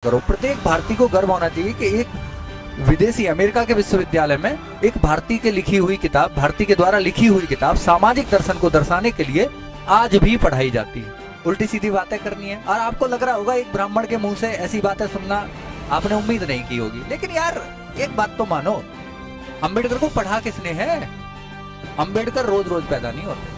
करो। प्रत्येक भारतीय को गर्व होना चाहिए कि एक विदेशी अमेरिका के विश्वविद्यालय में एक भारतीय के लिखी हुई किताब, भारतीय के द्वारा लिखी हुई किताब सामाजिक दर्शन को दर्शाने के लिए आज भी पढ़ाई जाती है। उल्टी सीधी बातें करनी है और आपको लग रहा होगा एक ब्राह्मण के मुंह से ऐसी बातें सुनना आपने उम्मीद नहीं की होगी, लेकिन यार एक बात तो मानो, अंबेडकर को पढ़ा किसने है? अंबेडकर रोज रोज पैदा नहीं होते।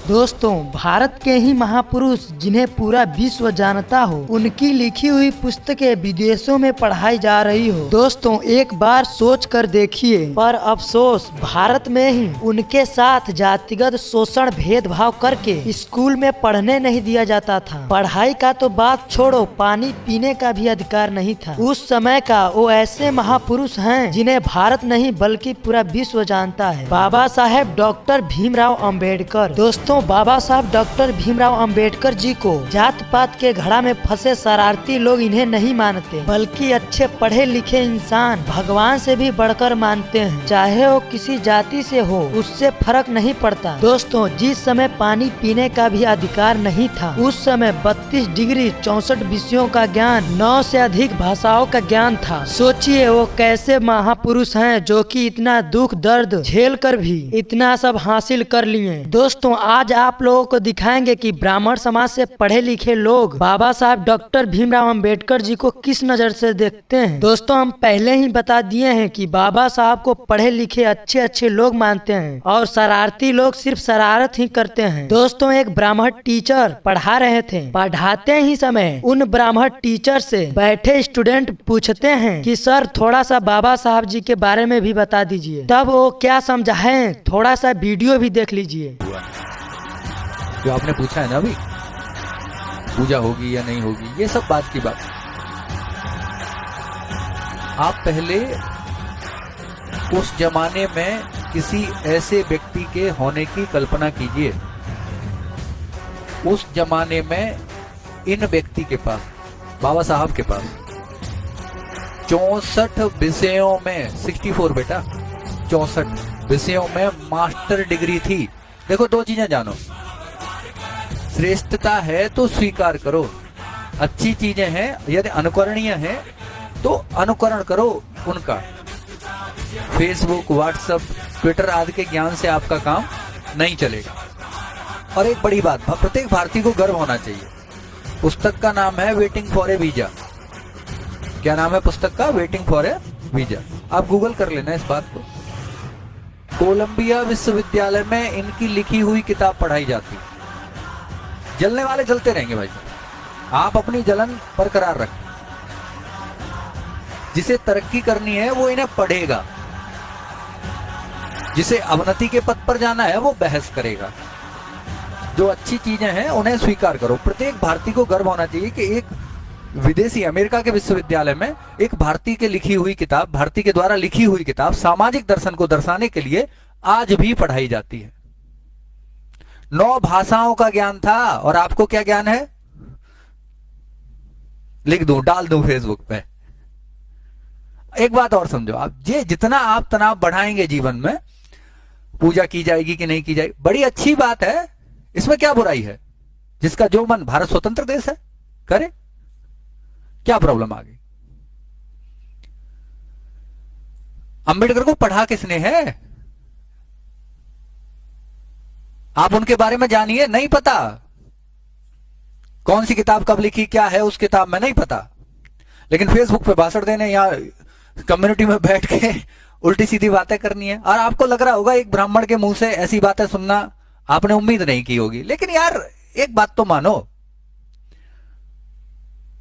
दोस्तों, भारत के ही महापुरुष जिन्हें पूरा विश्व जानता हो, उनकी लिखी हुई पुस्तकें विदेशों में पढ़ाई जा रही हो। दोस्तों, एक बार सोच कर देखिए, पर अफसोस भारत में ही उनके साथ जातिगत शोषण भेदभाव करके स्कूल में पढ़ने नहीं दिया जाता था। पढ़ाई का तो बात छोड़ो, पानी पीने का भी अधिकार नहीं था। उस समय का वो ऐसे महापुरुष हैं जिन्हें भारत नहीं बल्कि पूरा विश्व जानता है, बाबा साहेब डॉक्टर भीमराव अम्बेडकर। दोस्तों, बाबा साहब डॉक्टर भीमराव अंबेडकर जी को जात पात के घड़ा में फंसे शरारती लोग इन्हें नहीं मानते, बल्कि अच्छे पढ़े लिखे इंसान भगवान से भी बढ़कर मानते हैं। चाहे वो किसी जाति से हो, उससे फर्क नहीं पड़ता। दोस्तों, जिस समय पानी पीने का भी अधिकार नहीं था, उस समय 32 डिग्री 64 विषयों का ज्ञान, 9 से अधिक भाषाओं का ज्ञान था। सोचिए वो कैसे महापुरुष हैं जो कि इतना दुख दर्द झेल कर भी इतना सब हासिल कर लिए। दोस्तों, आज आप लोगों को दिखाएंगे कि ब्राह्मण समाज से पढ़े लिखे लोग बाबा साहब डॉक्टर भीमराव अंबेडकर जी को किस नजर से देखते हैं। दोस्तों, हम पहले ही बता दिए हैं कि बाबा साहब को पढ़े लिखे अच्छे अच्छे लोग मानते हैं और शरारती लोग सिर्फ शरारत ही करते हैं। दोस्तों, एक ब्राह्मण टीचर पढ़ा रहे थे। पढ़ाते ही समय उन ब्राह्मण टीचर से बैठे स्टूडेंट पूछते हैं कि सर थोड़ा सा बाबा साहब जी के बारे में भी बता दीजिए। तब वो क्या समझाएं, थोड़ा सा वीडियो भी देख लीजिए। जो आपने पूछा है ना, अभी पूजा होगी या नहीं होगी, ये सब बात की बात। आप पहले उस जमाने में किसी ऐसे व्यक्ति के होने की कल्पना कीजिए। उस जमाने में इन व्यक्ति के पास, बाबा साहब के पास 64 विषयों में 64 बेटा 64 विषयों में मास्टर डिग्री थी। देखो, दो चीजें जानो, श्रेष्ठता है तो स्वीकार करो, अच्छी चीजें हैं यदि अनुकरणीय हैं तो अनुकरण करो उनका। फेसबुक, व्हाट्सएप, ट्विटर आदि के ज्ञान से आपका काम नहीं चलेगा। और एक बड़ी बात, प्रत्येक भारतीय को गर्व होना चाहिए। पुस्तक का नाम है वेटिंग फॉर ए वीजा। क्या नाम है पुस्तक का? Waiting for A visa. आप गूगल कर लेना इस बात को। कोलंबिया विश्वविद्यालय में इनकी लिखी हुई किताब पढ़ाई जाती है। जलने वाले जलते रहेंगे भाई, आप अपनी जलन बरकरार रखें। जिसे तरक्की करनी है वो इन्हें पढ़ेगा, जिसे अवनति के पथ पर जाना है वो बहस करेगा। जो अच्छी चीजें हैं उन्हें स्वीकार करो। प्रत्येक भारतीय को गर्व होना चाहिए कि एक विदेशी अमेरिका के विश्वविद्यालय में एक भारतीय के लिखी हुई किताब, भारतीय के द्वारा लिखी हुई किताब सामाजिक दर्शन को दर्शाने के लिए आज भी पढ़ाई जाती है। 9 भाषाओं का ज्ञान था और आपको क्या ज्ञान है? लिख दूं, डाल दूं फेसबुक पे। एक बात और समझो, आप ये जितना आप तनाव बढ़ाएंगे जीवन में, पूजा की जाएगी कि नहीं की जाएगी, बड़ी अच्छी बात है, इसमें क्या बुराई है? जिसका जो मन, भारत स्वतंत्र देश है, करे, क्या प्रॉब्लम आ गई? अंबेडकर को पढ़ा किसने है? आप उनके बारे में जानिए। नहीं पता कौन सी किताब कब लिखी, क्या है उस किताब में, नहीं पता, लेकिन फेसबुक पे भाषण देने या कम्युनिटी में बैठ के उल्टी सीधी बातें करनी है। और आपको लग रहा होगा एक ब्राह्मण के मुंह से ऐसी बातें सुनना आपने उम्मीद नहीं की होगी, लेकिन यार एक बात तो मानो,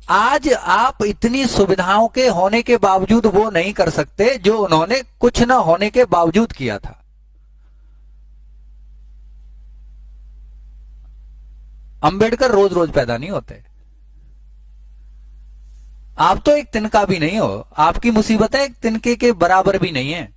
आज आप इतनी सुविधाओं के होने के बावजूद वो नहीं कर सकते जो उन्होंने कुछ न होने के बावजूद किया था। अंबेडकर रोज रोज पैदा नहीं होते। आप तो एक तिनका भी नहीं हो, आपकी मुसीबतें एक तिनके के बराबर भी नहीं है।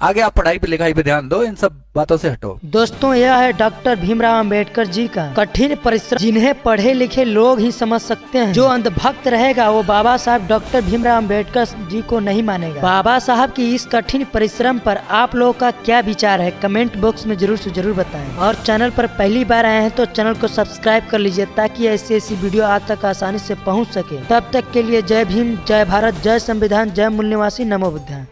आगे आप पढ़ाई पे लिखाई पे ध्यान दो, इन सब बातों से हटो। दोस्तों यह है डॉक्टर भीमराव अंबेडकर जी का कठिन परिश्रम, जिन्हें पढ़े लिखे लोग ही समझ सकते हैं। जो अंधभक्त रहेगा वो बाबा साहब डॉक्टर भीमराव अंबेडकर जी को नहीं मानेगा। बाबा साहब की इस कठिन परिश्रम पर आप लोगों का क्या विचार है, कमेंट बॉक्स में जरूर से जरूर बताएं। और चैनल पर पहली बार आए हैं तो चैनल को सब्सक्राइब कर लीजिए, ताकि ऐसी ऐसी वीडियो आप तक आसानी से पहुँच सके। तब तक के लिए जय भीम, जय भारत, जय संविधान, जय मूल्य निवासी, नमो बुद्धाय।